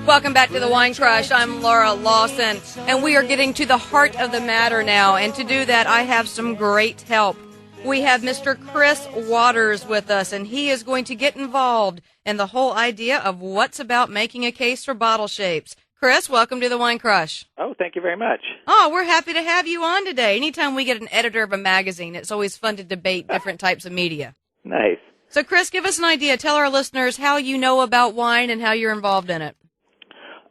Welcome back to the Wine Crush. I'm Laura Lawson, and we are getting to the heart of the matter now. And to do that, I have some great help. We have Mr. Chris Waters with us, and he is going to get involved in the whole idea of what's about making a case for bottle shapes. Chris, welcome to the Wine Crush. Oh, thank you very much. Oh, we're happy to have you on today. Anytime we get an editor of a magazine, it's always fun to debate different types of media. Nice. So, Chris, give us an idea. Tell our listeners how you know about wine and how you're involved in it.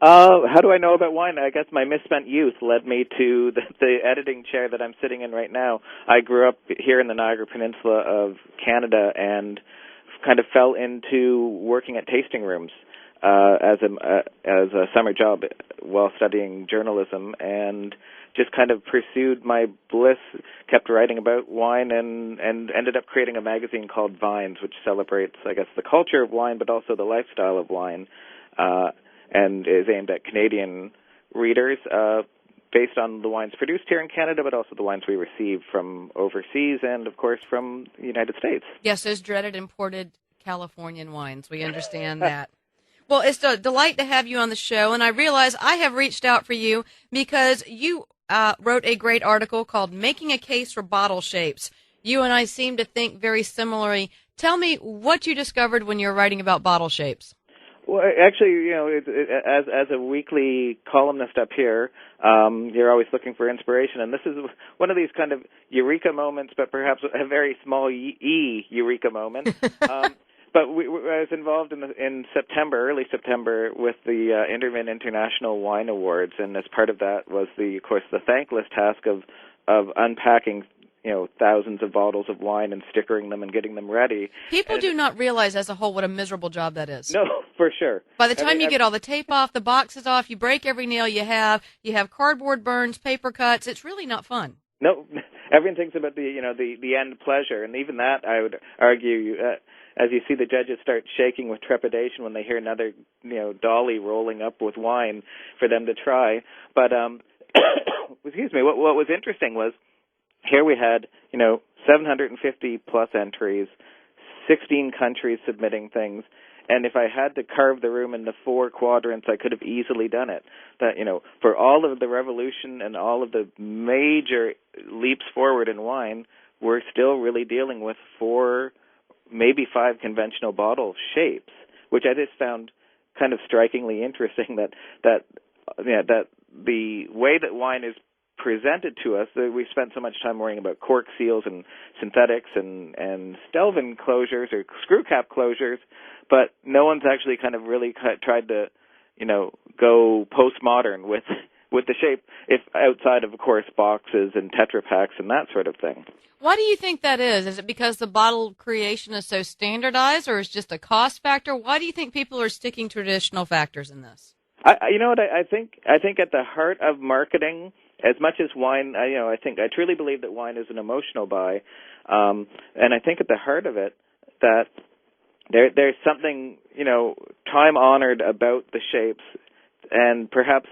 How do I know about wine? I guess my misspent youth led me to the editing chair that I'm sitting in right now. I grew up here in the Niagara Peninsula of Canada and kind of fell into working at tasting rooms as a summer job while studying journalism, and just kind of pursued my bliss, kept writing about wine, and ended up creating a magazine called Vines, which celebrates, I guess, the culture of wine, but also the lifestyle of wine, and is aimed at Canadian readers, based on the wines produced here in Canada, but also the wines we receive from overseas and, of course, from the United States. Yes, those dreaded imported Californian wines. We understand that. Well, it's a delight to have you on the show, and I realize I have reached out for you because you wrote a great article called Making a Case for Bottle Shapes. You and I seem to think very similarly. Tell me what you discovered when you were writing about bottle shapes. Well, actually, as a weekly columnist up here, you're always looking for inspiration, and this is one of these kind of eureka moments, but perhaps a very small eureka moment. But I was involved in September, early September, with the Intermin International Wine Awards, and as part of that was of course, the thankless task of unpacking thousands of bottles of wine and stickering them and getting them ready. People do not realize as a whole what a miserable job that is. No, for sure. By the time you get all the tape off, the boxes off, you break every nail you have cardboard burns, paper cuts, it's really not fun. No, everyone thinks about the end pleasure, and even that, I would argue, as you see the judges start shaking with trepidation when they hear another dolly rolling up with wine for them to try. But excuse me, what was interesting was, here we had, 750 plus entries, 16 countries submitting things, and if I had to carve the room into 4 quadrants, I could have easily done it. That, for all of the revolution and all of the major leaps forward in wine, we're still really dealing with 4, maybe 5 conventional bottle shapes, which I just found kind of strikingly interesting that the way that wine is presented to us, that we spent so much time worrying about cork seals and synthetics and Stelvin closures or screw cap closures, but no one's actually kind of really tried to, go postmodern with the shape, if outside of course, boxes and Tetra Paks and that sort of thing. Why do you think that is? Is it because the bottle creation is so standardized, or is it just a cost factor? Why do you think people are sticking to traditional factors in this? I think at the heart of marketing, as much as wine, I truly believe that wine is an emotional buy, and I think at the heart of it that there's something time honored about the shapes, and perhaps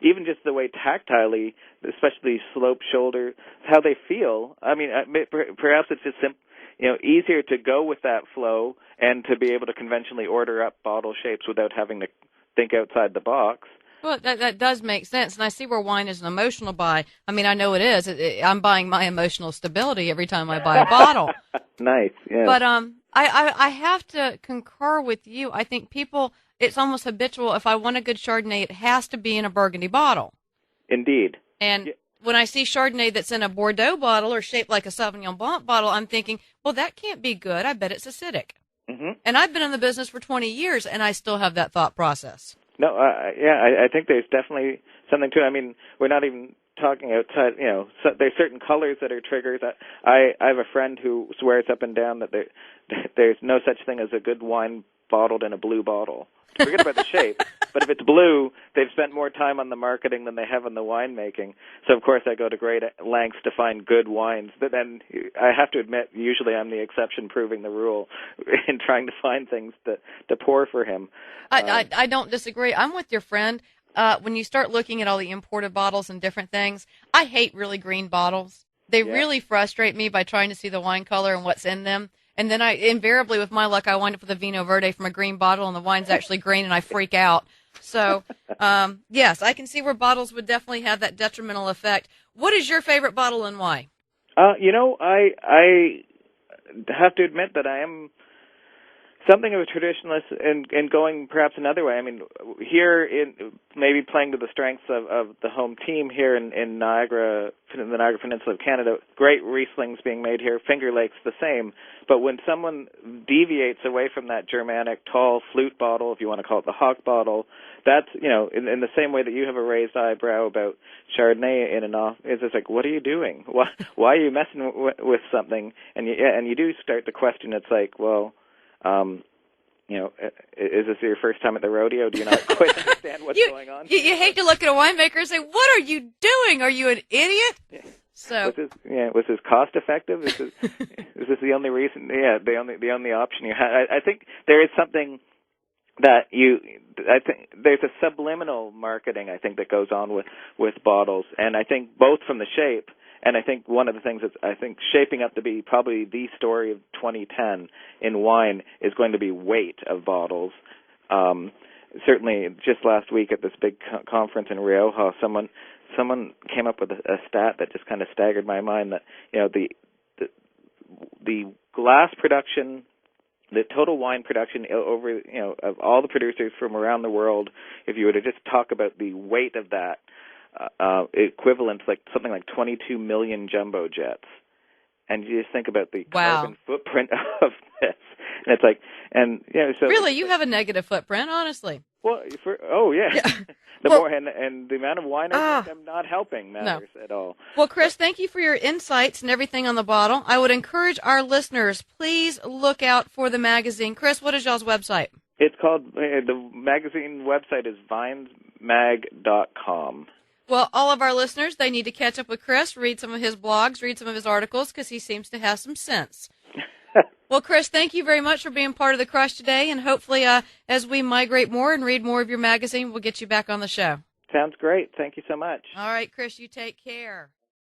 even just the way tactilely, especially slope shoulder, how they feel. I mean, perhaps it's just easier to go with that flow and to be able to conventionally order up bottle shapes without having to think outside the box. Well, that does make sense, and I see where wine is an emotional buy. I mean, I know it is. I'm buying my emotional stability every time I buy a bottle. Nice, yeah. But I have to concur with you. I think people, it's almost habitual. If I want a good Chardonnay, it has to be in a Burgundy bottle. Indeed. And when I see Chardonnay that's in a Bordeaux bottle or shaped like a Sauvignon Blanc bottle, I'm thinking, well, that can't be good. I bet it's acidic. Mm-hmm. And I've been in the business for 20 years, and I still have that thought process. No, I think there's definitely something to it. I mean, we're not even talking outside, so there's certain colors that are triggers. I have a friend who swears up and down that there's no such thing as a good wine bottled in a blue bottle. Forget about the shape, but if it's blue, they've spent more time on the marketing than they have on the winemaking. So, of course, I go to great lengths to find good wines. But then I have to admit, usually I'm the exception proving the rule in trying to find things to pour for him. I don't disagree. I'm with your friend. When you start looking at all the imported bottles and different things, I hate really green bottles. They really frustrate me by trying to see the wine color and what's in them. And then I invariably, with my luck, I wind up with a Vino Verde from a green bottle, and the wine's actually green, and I freak out. So, yes, I can see where bottles would definitely have that detrimental effect. What is your favorite bottle and why? I have to admit that I am something of a traditionalist in going perhaps another way. I mean, here in maybe playing to the strengths of the home team here in Niagara, in the Niagara Peninsula of Canada, great Rieslings being made here, Finger Lakes the same. But when someone deviates away from that Germanic tall flute bottle, if you want to call it the Hock bottle, that's, in the same way that you have a raised eyebrow about Chardonnay in and off, it's just like, what are you doing? Why are you messing with something? And you do start to question. It's like, well, is this your first time at the rodeo? Do you not quite understand what's going on? You hate to look at a winemaker and say, "What are you doing? Are you an idiot?" Yeah. So was this cost effective? Is this the only reason? Yeah, the only option you had. I think there is something that I think there's a subliminal marketing, I think, that goes on with bottles, and I think both from the shape. And I think one of the things that's, I think, shaping up to be probably the story of 2010 in wine is going to be weight of bottles. Certainly, just last week at this big conference in Rioja, someone came up with a stat that just kind of staggered my mind. That the glass production, the total wine production over of all the producers from around the world, if you were to just talk about the weight of that. Equivalent to something like 22 million jumbo jets, and you just think about the carbon footprint of this, and it's like, so really, you have a negative footprint, honestly. Well, the more and the amount of wine I'm not helping matters at all. Well, Chris, thank you for your insights and everything on the bottle. I would encourage our listeners, please look out for the magazine. Chris, what is y'all's website? It's called the magazine website is vinesmag.com. Well, all of our listeners, they need to catch up with Chris, read some of his blogs, read some of his articles, because he seems to have some sense. Well, Chris, thank you very much for being part of the Crush today, and hopefully as we migrate more and read more of your magazine, we'll get you back on the show. Sounds great. Thank you so much. All right, Chris, you take care.